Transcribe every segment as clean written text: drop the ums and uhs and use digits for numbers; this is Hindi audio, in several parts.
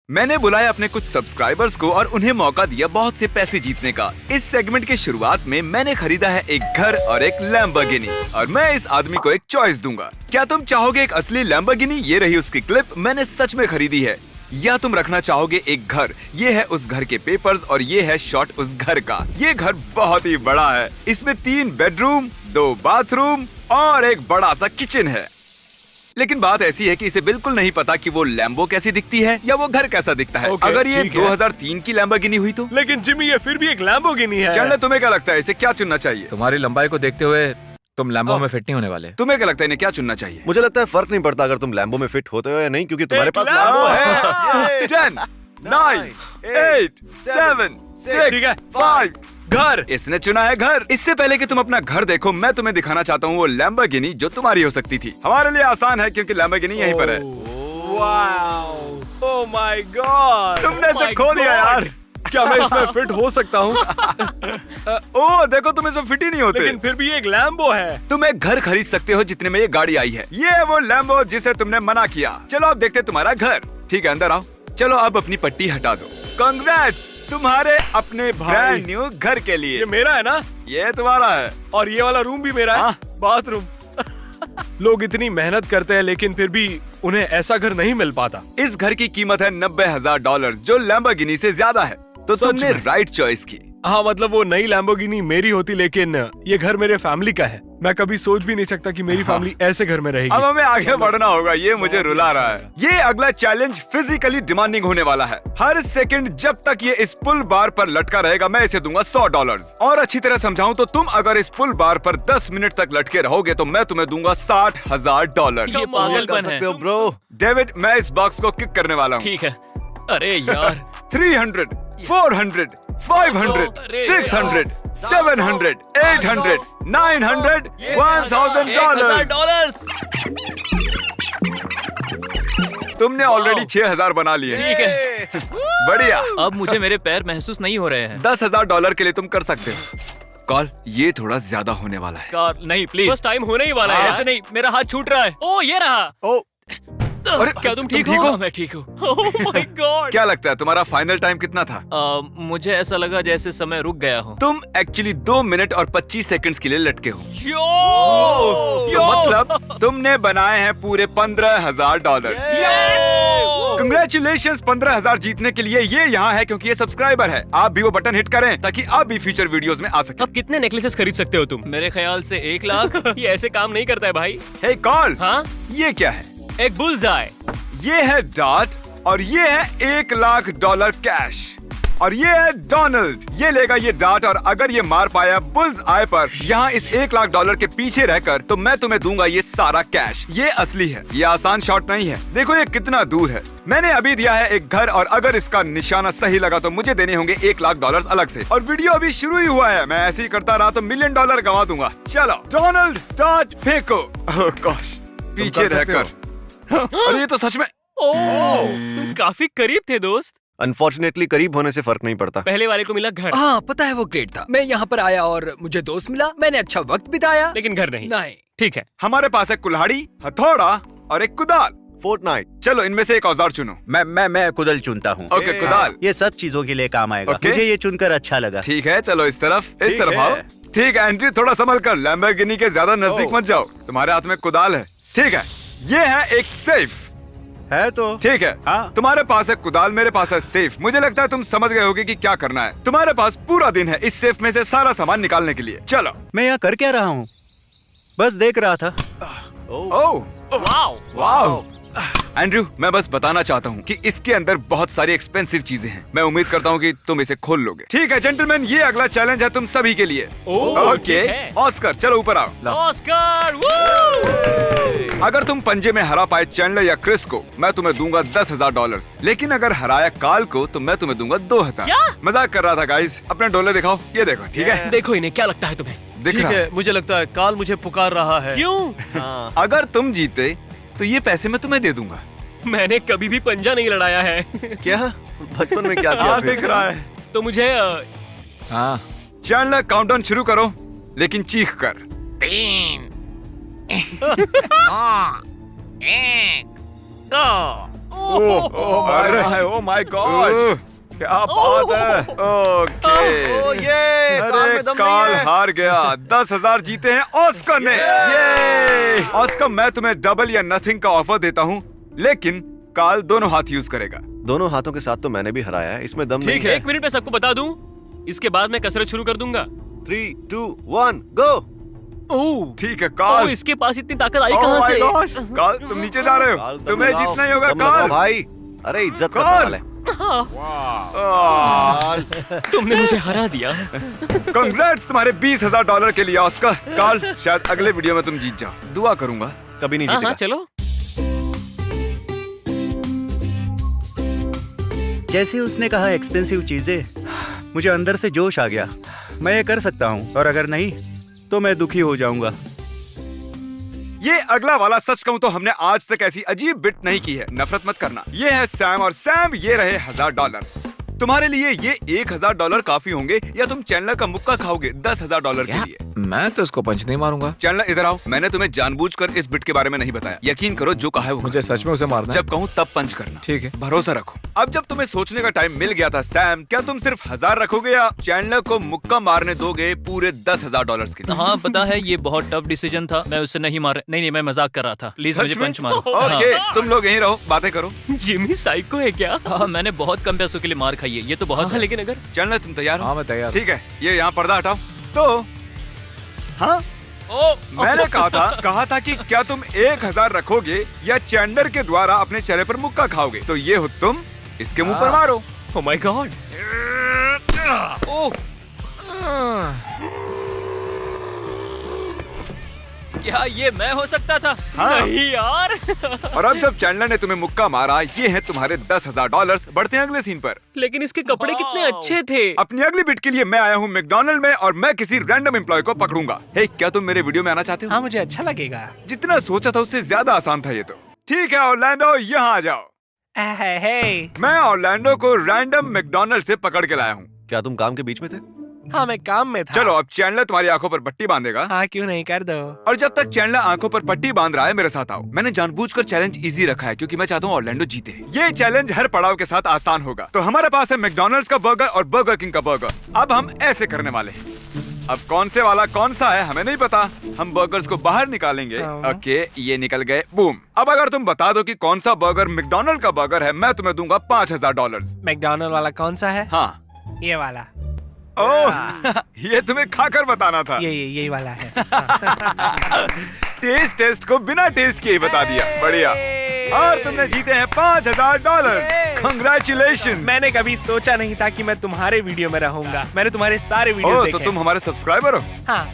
मैंने बुलाया अपने कुछ सब्सक्राइबर्स को और उन्हें मौका दिया बहुत से पैसे जीतने का। इस सेगमेंट की शुरुआत में मैंने खरीदा है एक घर और एक लैम्बोर्गिनी और मैं इस आदमी को एक चॉइस दूंगा। क्या तुम चाहोगे एक असली लैम्बोर्गिनी? ये रही उसकी क्लिप, मैंने सच में खरीदी है। या तुम रखना चाहोगे एक घर? ये है उस घर के पेपर्स और ये है शॉट उस घर का। ये घर बहुत ही बड़ा है। इसमें 3 बेडरूम, 2 बाथरूम और एक बड़ा सा किचन है। लेकिन बात ऐसी है कि इसे बिल्कुल नहीं पता कि वो लैम्बो कैसी दिखती है या वो घर कैसा दिखता है। अगर ये 2003 की लैम्बोर्गिनी हुई तो? लेकिन जिमी ये फिर भी एक लैम्बोर्गिनी है। चैंडलर, तुम्हें क्या लगता है इसे क्या चुनना चाहिए? तुम्हारी लंबाई को देखते हुए तुम लैम्बो में फिट नहीं होने वाले। तुम्हें क्या लगता है इन्हें क्या चुनना चाहिए? मुझे लगता है फर्क नहीं पड़ता अगर तुम लैम्बो में फिट होते हो या नहीं, क्योंकि तुम्हारे पास लैम्बो है। 10, 9, 8, 7, 6, 5। घर। इसने चुना है घर। इससे पहले कि तुम अपना घर देखो, मैं तुम्हें दिखाना चाहता हूँ वो लैम्बोर्गिनी जो तुम्हारी हो सकती थी। हमारे लिए आसान है क्योंकि लैम्बोर्गिनी यहीं पर है। ओह माय गॉड, तुमने इसे खो दिया यार। क्या मैं इसमें फिट हो सकता हूँ? ओह देखो, तुम इसमें फिट ही नहीं होते। लेकिन फिर भी एक लैम्बो है। तुम एक घर खरीद सकते हो जितने में ये गाड़ी आई है। ये है वो लैम्बो जिसे तुमने मना किया। चलो अब देखते तुम्हारा घर। ठीक है, अंदर आओ। चलो अब अपनी पट्टी हटा दो। कांग्रेट्स तुम्हारे अपने ब्रांड न्यू घर के लिए। ये मेरा है ना? ये तुम्हारा है। और ये वाला रूम भी मेरा है। बाथरूम। लोग इतनी मेहनत करते हैं लेकिन फिर भी उन्हें ऐसा घर नहीं मिल पाता। इस घर की कीमत है $90,000 जो लैम्बोर्गिनी से ज्यादा है। तो तुमने राइट चॉइस की। हाँ, मतलब वो नई लैम्बोर्गिनी मेरी होती, लेकिन ये घर मेरे फैमिली का है। मैं कभी सोच भी नहीं सकता कि मेरी फैमिली ऐसे घर में रहेगी। अब हमें आगे बढ़ना होगा, ये मुझे रुला रहा है। ये अगला चैलेंज फिजिकली डिमांडिंग होने वाला है। हर सेकंड जब तक ये इस पुल बार पर लटका रहेगा मैं इसे दूंगा $100। और अच्छी तरह समझाऊं तो तुम अगर इस पुल बार पर 10 मिनट तक लटके रहोगे तो मैं तुम्हें दूंगा $60,000। ये पागलपन है। ब्रो। डेविड, मैं इस बॉक्स को किक करने वाला हूँ। ठीक है। अरे यार 300, 400, 500, 600, 700, 800, 900, $1,000। तुमने ऑलरेडी 6,000 बना लिए। ठीक है। बढ़िया। अब मुझे मेरे पैर महसूस नहीं हो रहे हैं। $10,000 के लिए तुम कर सकते हो। कॉल, ये थोड़ा ज्यादा होने वाला है। कार नहीं, प्लीज। बस टाइम होने ही वाला है। ऐसे नहीं, मेरा हाथ छूट रहा है। ओ ये रहा। ओ अरे क्या तुम ठीक हो? मैं ठीक हूँ। Oh my God. क्या लगता है तुम्हारा फाइनल टाइम कितना था? मुझे ऐसा लगा जैसे समय रुक गया हो। तुम एक्चुअली 2 मिनट और 25 सेकंड्स के लिए लटके हो। यो मतलब तुमने बनाए हैं पूरे $15,000। कंग्रेचुलेशंस, 15,000 जीतने के लिए ये यहाँ है क्योंकि ये सब्सक्राइबर है। आप भी वो बटन हिट करें ताकि आप भी फ्यूचर वीडियोस में आ सके। अब कितने नेकलेसेस खरीद सकते हो तुम? मेरे ख्याल से 1 लाख। ये ऐसे काम नहीं करता है भाई। हे कॉल, हाँ, ये क्या है? एक बुलजाई। ये है डॉट और ये है $1,00,000 कैश। और ये है डोनाल्ड। ये लेगा ये डॉट और अगर ये मार पाया बुल्स आय पर यहाँ इस $1,00,000 के पीछे रहकर तो मैं तुम्हें दूंगा ये सारा कैश। ये असली है, ये आसान शॉट नहीं है। देखो ये कितना दूर है। मैंने अभी दिया है एक घर और अगर इसका निशाना सही लगा तो मुझे देने होंगे $1,00,000 अलग से। और वीडियो अभी शुरू ही हुआ है। मैं ऐसे ही करता रहा तो $1 मिलियन गंवा दूंगा। चलो डोनाल्ड डॉट फेंको। ओह गॉश, पीछे रहकर। और ये तो सच में। ओह, तुम काफी करीब थे दोस्त। अनफॉर्चुनेटली करीब होने से फर्क नहीं पड़ता। पहले वाले को मिला घर। हाँ पता है, वो ग्रेट था। मैं यहाँ पर आया और मुझे दोस्त मिला, मैंने अच्छा वक्त बिताया। लेकिन घर नहीं। नहीं। ठीक है। हमारे पास है कुल्हाड़ी, हथौड़ा और एक कुदाल। फोर्टनाइट। चलो इनमें से एक औजार चुनो। मैं कुदल चुनता हूँ। ओके कुदाल। ये सब चीजों के लिए काम आएगा। ओके। मुझे ये चुनकर अच्छा लगा। ठीक है, चलो इस तरफ है। आओ। ठीक है एंड्रयू, थोड़ा संभल कर, लैम्बोर्गिनी के ज्यादा नजदीक मत जाओ। तुम्हारे हाथ में कुदाल है। ठीक है, ये है एक सेफ है तो ठीक है। हाँ। तुम्हारे पास है कुदाल, मेरे पास है सेफ। मुझे लगता है तुम समझ गए होगे कि क्या करना है। तुम्हारे पास पूरा दिन है इस सेफ में से सारा सामान निकालने के लिए। चलो। मैं यहाँ कर क्या रहा हूँ? बस देख रहा था। Oh wow. एंड्रयू, मैं बस बताना चाहता हूँ कि इसके अंदर बहुत सारी एक्सपेंसिव चीजें हैं। मैं उम्मीद करता हूँ कि तुम इसे खोल लोगे। ठीक है जेंटलमैन, ये अगला चैलेंज है तुम सभी के लिए। ओके ऑस्कर, चलो ऊपर आओ। ऑस्कर, अगर तुम पंजे में हरा पाए चैंडलर या क्रिस को, मैं तुम्हें दूंगा $10,000। लेकिन अगर हराया काल को तो मैं तुम्हें दूंगा 2,000। मजाक कर रहा था गाइस। अपने डोले दिखाओ। ये देखो। ठीक है, देखो इन्हें, क्या लगता है तुम्हें? दिख रहा है? मुझे लगता है काल मुझे पुकार रहा है। क्यों? अगर तुम जीते तो ये पैसे मैं तुम्हें दे दूंगा। मैंने कभी भी पंजा नहीं लड़ाया है। क्या बचपन में क्या किया? दिख रहा है तो मुझे हाँ। चैंडलर काउंटडाउन शुरू करो, लेकिन चीख कर। 3, 2, 1, 2। ओ माय गॉड, क्या बात है। ओके, अरे काल हार गया। 10,000 जीते हैं ऑस्कर ने। ये ऑस्कर, मैं तुम्हें डबल या नथिंग का ऑफर देता हूँ, लेकिन काल दोनों हाथ यूज करेगा। दोनों हाथों के साथ तो मैंने भी हराया है, इसमें दम नहीं ठीक है, 1 मिनट में सबको बता दूं, इसके बाद मैं कसरत शुरू कर दूंगा। 3, 2, 1 गो। ओह, ठीक है काल। इसके पास इतनी ताकत आई Oh कहां my से? gosh, काल तुम नीचे जा रहे हो, काल, दम तुम्हें लगाओ, जीतना ही होगा दम लगाओ काल। भाई। अरे इज्जत का काल। सवाल है। आह, तुमने मुझे हरा दिया। कांग्रेट्स तुम्हारे $20,000 के लिए ऑस्कर। काल, शायद अगले वीडियो में तुम जीत जाओ। दुआ करूंगा। कभी नहीं हाँ जीतेगा। चलो। जैसे उसने कहा एक्सपेंसिव चीजें, मुझे अंदर से जोश आ गया। मैं ये कर सकता हूँ, और अगर नहीं तो मैं दुखी हो जाऊंगा। ये अगला वाला सच कहूं तो हमने आज तक ऐसी अजीब बिट नहीं की है। नफरत मत करना। ये है सैम, और सैम ये रहे $1,000। तुम्हारे लिए ये $1,000 काफी होंगे, या तुम चैनलर का मुक्का खाओगे $10,000 के लिए? मैं तो इसको पंच नहीं मारूंगा। चैनलर इधर आओ, मैंने तुम्हें जानबूझकर इस बिट के बारे में नहीं बताया। यकीन करो, जो कहा है वो मुझे सच में उसे मारना है। जब कहूँ तब पंच करना। ठीक है। भरोसा रखो। अब जब तुम्हें सोचने का टाइम मिल गया था सैम, क्या तुम सिर्फ 1,000 रखोगे या चैनलर को मुक्का मारने दोगे पूरे $10,000 के लिए? हाँ पता है, ये बहुत टफ डिसीजन था। मैं उससे नहीं मार, नहीं मैं मजाक कर रहा था। प्लीज सच मुझे में? पंच मारो। ओके, तुम लोग यहीं रहो, बातें करो। जिमी साइको है क्या? हाँ, मैंने बहुत कम पैसों के लिए मार खाई है, ये तो बहुत है। लेकिन अगर चैनलर तुम तैयार हो? हाँ मैं तैयार। ठीक है, ये यहाँ पर्दा हटाओ। तो हाँ, मैंने कहा था कि क्या तुम 1,000 रखोगे या चैंडलर के द्वारा अपने चेहरे पर मुक्का खाओगे? तो ये हो तुम, इसके मुंह पर मारो। Oh my God. क्या ये मैं हो सकता था? हाँ। नहीं यार। और अब जब चैंडलर ने तुम्हें मुक्का मारा, ये है तुम्हारे $10,000। बढ़ते हैं अगले सीन पर। लेकिन इसके कपड़े कितने अच्छे थे। अपनी अगली बिट के लिए मैं आया हूँ मैकडॉनल्ड में, और मैं किसी रैंडम एम्प्लॉय को पकड़ूंगा। हे, क्या तुम मेरे वीडियो में आना चाहते हो? हाँ, मुझे अच्छा लगेगा। जितना सोचा था उससे ज्यादा आसान था ये तो। ठीक है ऑरलैंडो, यहाँ आ जाओ। मैं ऑरलैंडो को रैंडम मैकडॉनल्ड से पकड़ के लाया हूँ। क्या तुम काम के बीच में थे? हाँ, मैं काम में था। चलो, अब चैंडलर तुम्हारी आंखों पर पट्टी बांधेगा। हाँ, क्यों नहीं, कर दो। और जब तक चैंडलर आंखों पर पट्टी बांध रहा है, मेरे साथ आओ। मैंने जानबूझकर चैलेंज इजी रखा है क्योंकि मैं चाहता हूँ ऑरलैंडो जीते। ये चैलेंज हर पड़ाव के साथ आसान होगा। तो हमारे पास है मैकडॉनल्ड्स का बर्गर और बर्गर किंग का बर्गर। अब हम ऐसे करने वाले हैं। अब कौन से वाला कौन सा है हमें नहीं पता। हम बर्गर्स को बाहर निकालेंगे। ओके, ये निकल गए। बूम। अब अगर तुम बता दो कि कौन सा बर्गर मैकडॉनल्ड का बर्गर है, मैं तुम्हें दूंगा $5,000। मैकडॉनल्ड वाला कौन सा है? हाँ। ये वाला। ओह, ये तुम्हें खाकर बताना था। यही वाला है। टेस्ट को बिना टेस्ट के ही बता दिया। बढ़िया। और तुमने जीते हैं $5,000। Congratulations। मैंने कभी सोचा नहीं था कि मैं तुम्हारे वीडियो में रहूंगा। मैंने तुम्हारे सारे वीडियो देखे। तो तुम हमारे सब्सक्राइबर हो? हाँ।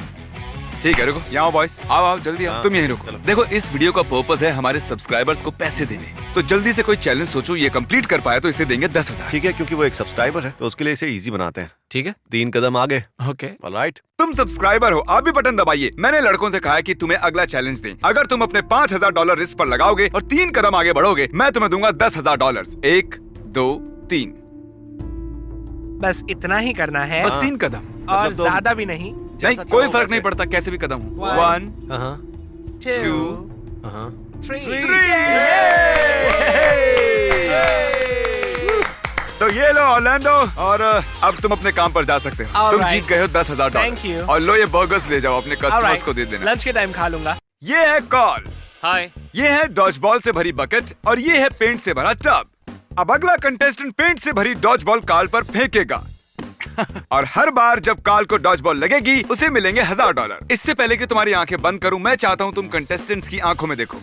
ठीक है, रुको, यहाँ बॉयज, आओ जल्दी आओ। हाँ, तुम यहीं रुको। देखो, इस वीडियो का पर्पस है हमारे सब्सक्राइबर्स को पैसे देने। तो जल्दी से कोई चैलेंज सोचो, ये कंप्लीट कर पाया तो इसे देंगे 10,000। ठीक है, क्योंकि वो एक सब्सक्राइबर है तो उसके लिए इसे इजी बनाते हैं। ठीक है। 3 कदम आगे। ओके। ऑलराइट। तुम सब्सक्राइबर हो, आप भी बटन दबाइए। मैंने लड़कों से कहा है कि तुम्हें अगला चैलेंज दें। अगर तुम अपने $5,000 रिस्क पर लगाओगे और 3 कदम आगे बढ़ोगे, मैं तुम्हें दूंगा $10,000। 1, 2, 3। बस इतना ही करना है। बस 3 कदम, और मतलब ज्यादा भी नहीं। नहीं, कोई फर्क नहीं पड़ता कैसे भी कदम। 1, 2, 3। तो ये लो ऑरलैंडो, और अब तुम अपने काम पर जा सकते हो। All तुम right. जीत गए हो $10,000। Thank you. और लो, ये बर्गर्स ले जाओ, अपने कस्टमर्स को दे देना। लंच के टाइम खा लूंगा। ये है कॉल, हाय। ये है डॉज बॉल से भरी बकेट, और ये है पेंट से भरा टब। अब अगला कंटेस्टेंट पेंट से भरी डॉज बॉल काल पर फेंकेगा। और हर बार जब काल को डॉज बॉल लगेगी, उसे मिलेंगे $1,000। इससे पहले कि तुम्हारी आंखें बंद करूं, मैं चाहता हूं तुम कंटेस्टेंट्स की आंखों में देखो।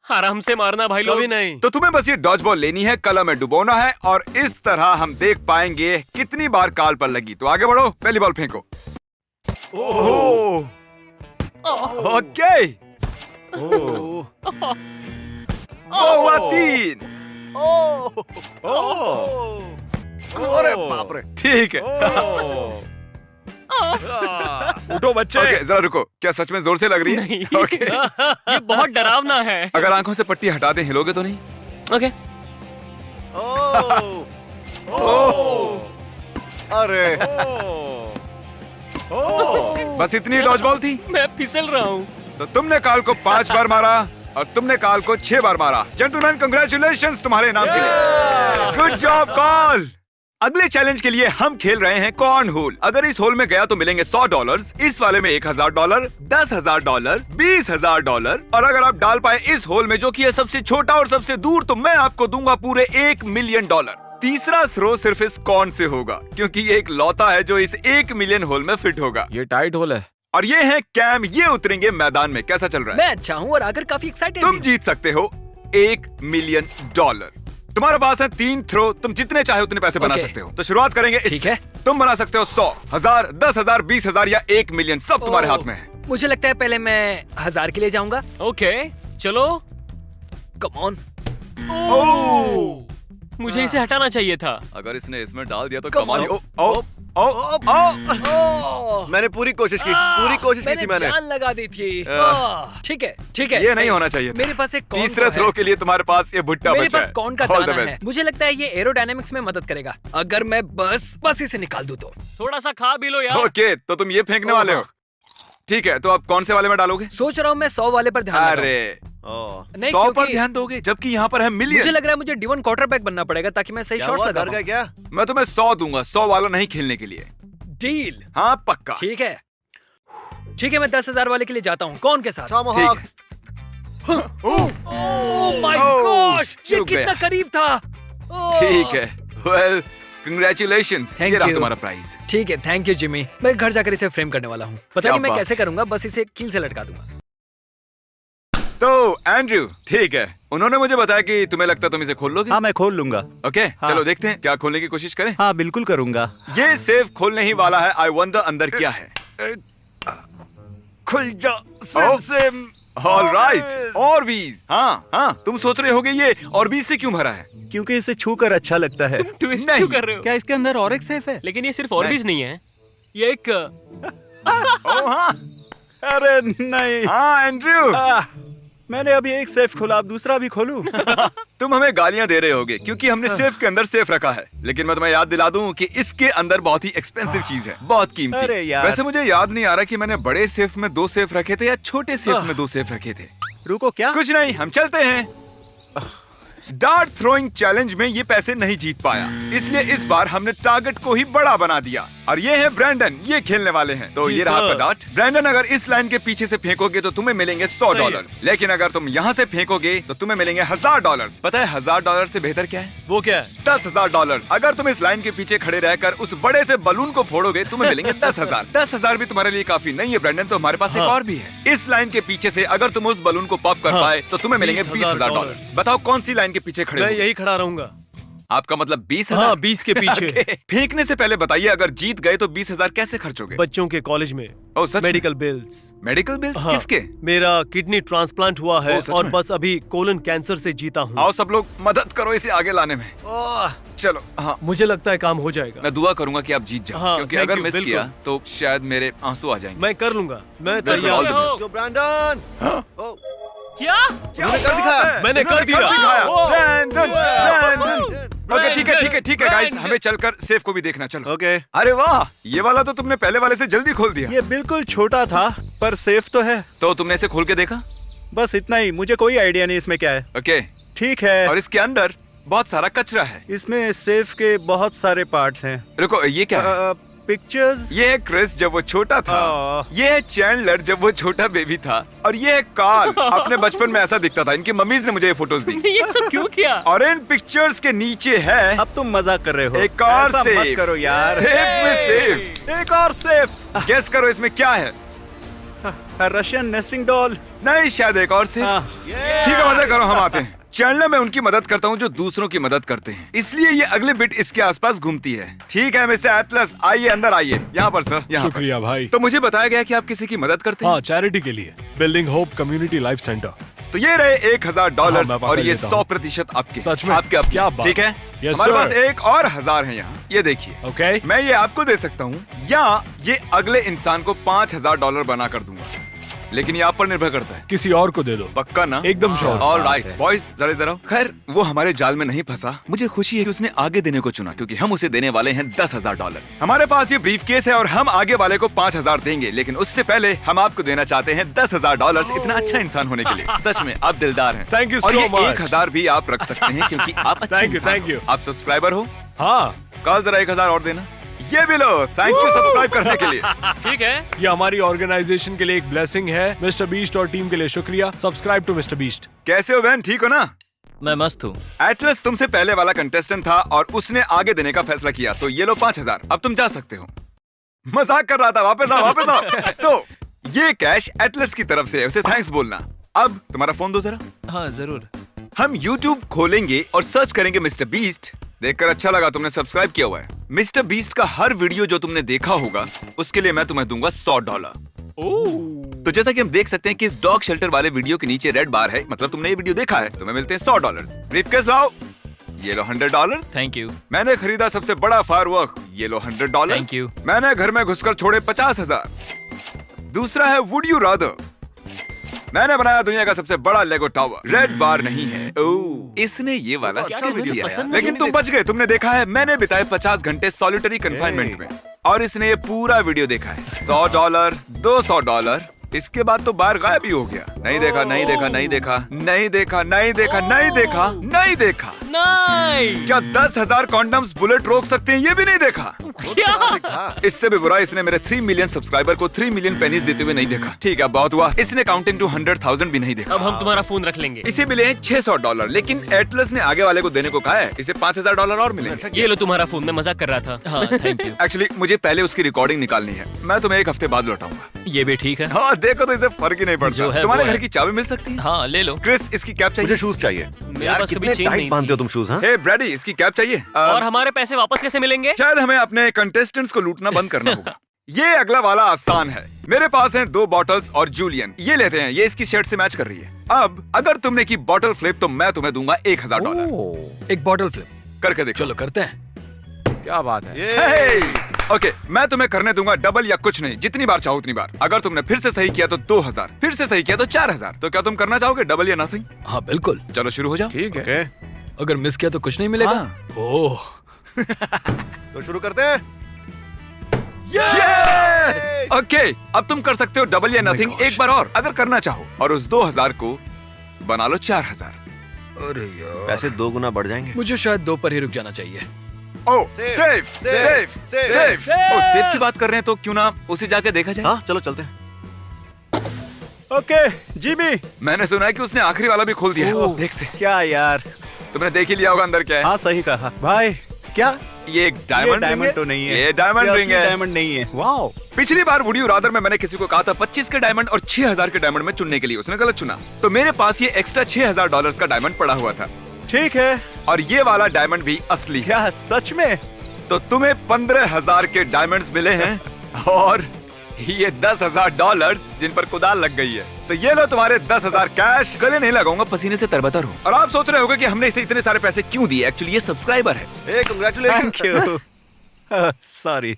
आराम से मारना भाई लोग। कभी नहीं। तो तुम्हें बस ये डॉज बॉल लेनी है, कलर में डुबोना है, और इस तरह हम देख पाएंगे कितनी बार काल पर लगी। तो आगे बढ़ो, पहली बॉल फेंको। ओह, ओके। हुआ 3। अरे बाप रे। ठीक है। उठो बच्चे। ओके, जरा रुको, क्या सच में जोर से लग रही है? नहीं। ओके। ये बहुत डरावना है। अगर आंखों से पट्टी हटा दें, हिलोगे तो नहीं? ओके। अरे बस इतनी डॉज बॉल थी? मैं फिसल रहा हूँ। तो तुमने काल को 5 बार मारा और तुमने कॉल को 6 बार मारा। जेंटलमैन कांग्रेचुलेशंस तुम्हारे नाम के लिए। Good job call. अगले चैलेंज के लिए हम खेल रहे हैं कॉर्न होल। अगर इस होल में गया तो मिलेंगे $100, इस वाले में $1000, $10,000, $20,000 और अगर आप डाल पाए इस होल में जो कि है सबसे छोटा और सबसे दूर तो मैं आपको दूंगा पूरे $1 मिलियन। तीसरा थ्रो सिर्फ इस कॉर्न से होगा क्योंकि ये एक लौता है जो इस 1 मिलियन होल में फिट होगा। ये टाइट होल है। और ये है कैम, ये उतरेंगे मैदान में। कैसा चल रहा है? मैं अच्छा हूँ और आकर काफी एक्साइटेड तुम जीत सकते हो $1 मिलियन। तुम्हारे पास है 3 थ्रो, तुम जितने चाहे उतने पैसे बना Okay. सकते हो। तो शुरुआत करेंगे ठीक इससे। है। तुम बना सकते हो 100, 1000, 10,000, 20,000 या 1 मिलियन, सब तुम्हारे हाथ में है। मुझे लगता है पहले मैं 1000 के लिए जाऊंगा। ओके चलो। Come on. मुझे इसे हटाना चाहिए था। अगर इसने इसमें डाल दिया तो Come कमाल ही। on. ओ ओ ओ ओ मैंने पूरी कोशिश की थी मैंने। जान लगा दी थी। ठीक है ठीक है। ये नहीं होना चाहिए था। मेरे पास एक कौन तीसरा तो थ्रो है। के लिए तुम्हारे पास ये भुट्टा मेरे बचा पास है। कौन का All the दाना है। best. मुझे लगता है ये एरोडायनेमिक्स में मदद करेगा अगर मैं बस इसे निकाल दूं तो। थोड़ा सा खा भी लो यार। ओके तो तुम ये फेंकने वाले हो। ठीक है तो आप कौन से वाले में डालोगे? सोच रहा हूँ मैं 100 वाले पर ध्यान लगाऊं। अरे नहीं 100 पर क्योंकि ध्यान दोगे जबकि यहाँ पर है मुझे मिलियन। लग रहा है मुझे डिवन क्वार्टरबैक बनना पड़ेगा ताकि मैं सही शॉट्स लगा डर गया पाऊं। क्या? मैं तुम्हें 100 दूंगा, 100 वाला नहीं खेलने के लिए। डील। हाँ पक्का। ठीक है मैं 10,000 वाले के लिए जाता हूँ। कौन के साथ? ठीक है। ओह माय Oh, गॉश, ये चूक कितना गया। करीब था। ओह। ठीक है। Well congratulations. Thank ये रहा you. तुम्हारा प्राइज। ठीक है, थैंक यू जिमी। मैं घर जाकर इसे फ्रेम करने वाला हूँ। पता क्या नहीं मैं बात कैसे करूंगा, बस इसे कील से लटका दूंगा। तो एंड्रयू ठीक है, उन्होंने मुझे बताया कि तुम्हें लगता है तुम इसे खोल लोगे। हाँ मैं खोल लूंगा। ओके हाँ। चलो देखते हैं क्या खोलने की कोशिश करें। हाँ बिल्कुल करूंगा। ये सेफ खोलने ही वाला है। आई वंडर अंदर क्या है। खुल जा ऑल राइट। और बीस। हाँ तुम सोच रहे होगे ये और बीस से क्यों भरा है। क्योंकि इसे छूकर अच्छा लगता है। ट्विस्ट क्यों कर रहे हो? क्या इसके अंदर और एक सेफ है? लेकिन ये सिर्फ ऑर्बिस नहीं है, ये एक ओ हाँ अरे नहीं। हाँ एंड्रयू मैंने अभी एक सेफ खोला, अब दूसरा भी खोलूं? तुम हमें गालियां दे रहे होगे क्योंकि हमने सेफ के अंदर सेफ रखा है, लेकिन मैं तुम्हें याद दिला दूं कि इसके अंदर बहुत ही एक्सपेंसिव चीज है, बहुत अरे कीमती। यार। वैसे मुझे याद नहीं आ रहा कि मैंने बड़े सेफ में 2 सेफ रखे थे या छोटे सेफ में 2 सेफ रखे थे। रुको क्या? कुछ नहीं, हम चलते हैं। डार्ट थ्रोइंग चैलेंज में ये पैसे नहीं जीत पाया, इसलिए इस बार हमने टारगेट को ही बड़ा बना दिया। और ये है ब्रैंडन, ये खेलने वाले हैं। तो जी ये रहा आपका सर। डार्ट। ब्रैंडन अगर इस लाइन के पीछे से फेंकोगे तो तुम्हें मिलेंगे $100, लेकिन अगर तुम यहाँ से फेंकोगे तो तुम्हें मिलेंगे $1000। पता है $1000 से बेहतर क्या है? वो क्या है? $10,000। अगर तुम इस लाइन के पीछे खड़े रहकर उस बड़े से बलून को फोड़ोगे तुम्हें मिलेंगे 10,000। 10,000 भी तुम्हारे लिए काफी नहीं है ब्रैंडन, तो हमारे पास एक हाँ। और भी है। इस लाइन के पीछे से अगर तुम उस बलून को पॉप कर हाँ। पाए तो तुम्हें मिलेंगे $20,000। $20,000। बताओ कौन सी लाइन के पीछे खड़े मैं हो? यही खड़ा रहूंगा। आपका मतलब 20,000? हाँ 20 के पीछे। Okay। फेंकने से पहले बताइए अगर जीत गए तो 20,000 कैसे खर्च होगे? बच्चों के कॉलेज में ओह, सच में? Medical bills. Medical bills? हाँ, किसके? मेरा किडनी ट्रांसप्लांट हुआ है ओह, सच और में? बस अभी कोलन कैंसर से जीता हूँ। आओ सब लोग मदद करो इसे आगे लाने में। चलो हाँ, मुझे लगता है काम हो जाएगा। मैं दुआ करूंगा कि आप जीत जाओ, हाँ, क्योंकि thank अगर you, मिस बिल्कुल। किया तो शायद मेरे आंसू आ जाएंगे। मैं कर लूंगा, मैं Bill, all तैयार the हूँ। best. जो ब्रैंडन क्या? उन्होंने कर दिखाया। मैंने कर दिया। ओह, ब्रैंडन। ओके ठीक है गाइस, ब्रैंडन। हमें चलकर सेफ को भी देखना। चलो। ओके अरे वाह, ये वाला तो तुमने पहले वाले से जल्दी खोल दिया। ये बिल्कुल छोटा था पर सेफ तो है। तो तुमने इसे खोल के देखा? बस इतना ही, मुझे कोई आइडिया नहीं इसमें क्या है। ओके। ठीक है। और इसके अंदर बहुत सारा कचरा है। इसमें सेफ के बहुत सारे पार्ट्स हैं। रुको, ये क्या है? पिक्चर्स। ये है क्रिस जब वो छोटा था, ये है चैंडलर जब वो छोटा बेबी था, और ये है कार्ल अपने बचपन में ऐसा दिखता था। इनकी मम्मीज ने मुझे ये फोटोज दी। ये सब क्यों किया? और इन पिक्चर्स के नीचे है अब तुम मजाक कर रहे हो। एक और ऐसा सेफ। मत करो यार। सेफ में सेफ। एक और सेफ। गेस करो इसमें क्या है? Russian nesting doll. नहीं, शायद एक और सेफ। ठीक है, मजा करो, हम आते हैं। चैनल में उनकी मदद करता हूँ जो दूसरों की मदद करते हैं, इसलिए ये अगले बिट इसके आसपास घूमती है। ठीक है मिस्टर एटलस, आइए अंदर आइए। यहाँ पर सर, यहाँ पर। शुक्रिया भाई। तो मुझे बताया गया कि आप किसी की मदद करते हैं। हाँ, चैरिटी के लिए building hope community life centre. तो ये रहे $1,000 हाँ, मैं और ये पकड़ लेता हूँ। 100% आपके। सच में? आपके अपने। क्या बात। ठीक है, Yes, हमारे sir. पास एक और 1000 है यहाँ। ये देखिए, ओके मैं ये आपको दे सकता हूँ या ये अगले इंसान को $5,000 बना कर दूंगा। लेकिन ये आप पर निर्भर करता है। किसी और को दे दो। पक्का ना? एकदम श्योर। ऑल राइट बॉयज, जरा इधर आओ। खैर वो हमारे जाल में नहीं फंसा। मुझे खुशी है कि उसने आगे देने को चुना, क्योंकि हम उसे देने वाले हैं $10,000। हमारे पास ये ब्रीफ केस है और हम आगे वाले को 5,000 देंगे, लेकिन उससे पहले हम आपको देना चाहते हैं $10,000। इतना अच्छा इंसान होने के लिए सच में आप दिलदार हैं। Thank you और so ये much. 1,000 भी आप रख सकते हैं, क्योंकि आप अच्छे Thank you, इंसान thank हो। you. आप सब्सक्राइबर हो? हाँ, कल जरा 1,000 और देना। ये भी लो। थैंक यू सब्सक्राइब करने के लिए। ठीक है। ये हमारी ऑर्गेनाइजेशन के लिए एक ब्लेसिंग है। मिस्टर बीस्ट और टीम के लिए शुक्रिया। Subscribe to Mister Beast. कैसे हो बहन, ठीक हो ना? मैं मस्त हूँ। एटलस तुमसे पहले वाला कंटेस्टेंट था और उसने आगे देने का फैसला किया, तो ये लो 5,000। अब तुम जा सकते हो। मजाक कर रहा था, वापस आओ वापस आओ। तो ये कैश एटलस की तरफ से है, उसे थैंक्स बोलना। अब तुम्हारा फोन दो जरा। हाँ जरूर। हम YouTube खोलेंगे और सर्च करेंगे मिस्टर बीस्ट। देखकर अच्छा लगा, तुमने सब्सक्राइब किया हुआ है। मिस्टर बीस्ट का हर वीडियो जो तुमने देखा होगा उसके लिए मैं तुम्हें दूंगा $100। तो जैसा कि हम देख सकते हैं कि इस डॉग शेल्टर वाले वीडियो के नीचे रेड बार है, मतलब तुमने ये वीडियो देखा है, तुम्हें मिलते हैं $100। ब्रीफकेस लाओ, ये लो $100। Thank you. मैंने खरीदा सबसे बड़ा फायरवर्क, ये लो $100। Thank you. मैंने घर में घुसकर छोड़े 50,000। दूसरा है वुड यू रादर। मैंने बनाया दुनिया का सबसे बड़ा लेगो टावर, रेड बार नहीं है। ओह, इसने ये वाला स्किप किया है। लेकिन तुम बच गए, तुमने देखा है मैंने बिताए 50 घंटे सॉलिटरी कंफाइनमेंट में, और इसने ये पूरा वीडियो देखा है। $100, $200। इसके बाद तो बाहर गायब ही हो गया। नहीं देखा, नहीं देखा, नहीं देखा, नहीं देखा, नहीं देखा, नहीं देखा, नहीं देखा। नहीं। क्या 10,000 कॉन्डम्स बुलेट रोक सकते हैं, ये भी नहीं देखा। इससे भी बुरा, इसने मेरे 3 मिलियन सब्सक्राइबर को 3 मिलियन पेनीज देते हुए नहीं देखा। ठीक है, बहुत हुआ। इसने काउंटिंग टू 100,000 भी नहीं देखा। अब हम तुम्हारा फोन रख लेंगे। इसे मिले हैं $600, लेकिन एटलस ने आगे वाले को देने को कहा है। इसे $5,000 और मिलेंगे। ये लो तुम्हारा फोन, मैं मजाक कर रहा था। हाँ थैंक यू। एक्चुअली मुझे पहले उसकी रिकॉर्डिंग निकालनी है। मैं तुम्हें 1 हफ्ते बाद लौटाऊंगा। ये भी ठीक है। हाँ देखो, तो इसे फर्क ही नहीं जो पड़ता। है तुम्हारे वो घर है। की चाबी मिल सकती है? हाँ ले लो। क्रिस, इसकी कैप चाहिए। मुझे शूज चाहिए। मेरे यार पास कभी कितने चेन नहीं टाइट बांधते हो तुम शूज? हाँ, हे ब्रैडी, इसकी कैप चाहिए। और हमारे पैसे वापस कैसे मिलेंगे? शायद हमें अपने कंटेस्टेंट्स को लूटना बंद करना होगा। ये अगला वाला आसान है। मेरे पास हैं 2 बॉटल्स और जूलियन। ये लेते हैं, ये इसकी शर्ट से मैच कर रही है। अब अगर तुमने की बॉटल फ्लिप तो मैं तुम्हें दूंगा $1,000। एक बॉटल फ्लिप। करके देखो। चलो करते हैं। क्या बात है? हे! ओके, मैं तुम्हें करने दूंगा डबल या कुछ नहीं, जितनी बार चाहो उतनी बार। अगर तुमने फिर से सही किया तो 2,000, फिर से सही किया तो 4,000। तो क्या तुम करना चाहोगे, डबल या नथिंग? हाँ बिल्कुल। चलो शुरू हो जाओ। ठीक है। ओके, अगर मिस किया तो कुछ नहीं मिलेगा। हाँ। ओह, तो शुरू करते हैं। ओके, अब तुम कर सकते हो डबल या नथिंग gosh. एक बार और, अगर करना चाहो। और उस 2,000 को बना लो 4,000। अरे यार, पैसे 2 गुना बढ़ जाएंगे। मुझे शायद 2 पर ही रुक जाना चाहिए। ओह, सेफ, सेफ, सेफ। ओह, सेफ की बात कर रहे हैं तो क्यों ना उसे जाके देखा जाए? हाँ चलो चलते हैं। Okay Jimmy. मैंने सुना है कि उसने आखिरी वाला भी खोल दिया है। ओह। देखते हैं। क्या यार, तुमने देख ही लिया होगा अंदर क्या है। हाँ सही कहा भाई। क्या ये एक ये डायमंड डायमंड तो नहीं है। ये डायमंड रिंग है। डायमंड नहीं है। वाओ। पिछली बार वुड यू रादर में मैंने किसी को कहा था 25 के डायमंड और 6,000 के डायमंड में चुनने के लिए, उसने गलत चुना। तो मेरे पास ये एक्स्ट्रा $6,000 का डायमंड पड़ा हुआ था, ठीक है। और ये वाला डायमंड भी असली है। क्या सच में? तो तुम्हें 15,000 के डायमंड्स मिले हैं और ये $10,000 जिन पर कुदाल लग गई है। तो ये लो तुम्हारे 10,000 कैश। गले नहीं लगाऊंगा, पसीने से तरबतर हो। और आप सोच रहे होगे कि हमने इसे इतने सारे पैसे क्यों दिए। एक्चुअली ये सब्सक्राइबर है। ए कांग्रेचुलेशन। Thank you. सॉरी।